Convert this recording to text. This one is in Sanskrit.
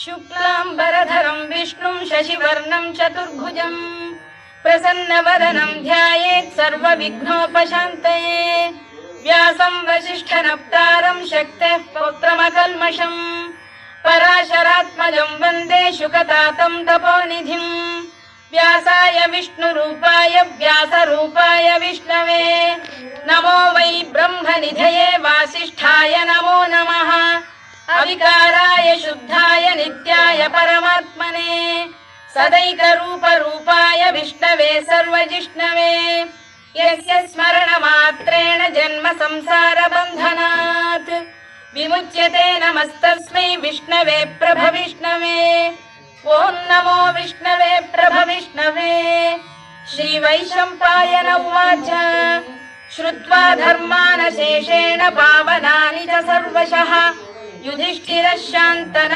शुक्लाम्बरधरं विष्णुं शशिवर्णं चतुर्भुजं प्रसन्नवदनं ध्यायेत् सर्वविघ्नोपशान्तये। व्यासं वसिष्ठनप्तारं शक्तेः पौत्रमकल्मषम् पराशरात्मजं वन्दे शुकतातं तपोनिधिम्। व्यासाय विष्णुरूपाय व्यासरूपाय विष्णवे नमो वै ब्रह्मनिधये वासिष्ठाय नमो नमः। अविकाराय शुद्धाय नित्याय परमात्मने सदैकरूपरूपाय विष्णवे सर्वजिष्णवे। यस्य स्मरणमात्रेण जन्म संसारबन्धनात् विमुच्यते नमस्तस्मै विष्णवे प्रभविष्णवे। ॐ नमो विष्णवे प्रभविष्णवे। श्रीवैशम्पायन उवाच श्रुत्वा धर्मानशेषेण पावनानि च सर्वशः युधिष्ठिरः शान्तनः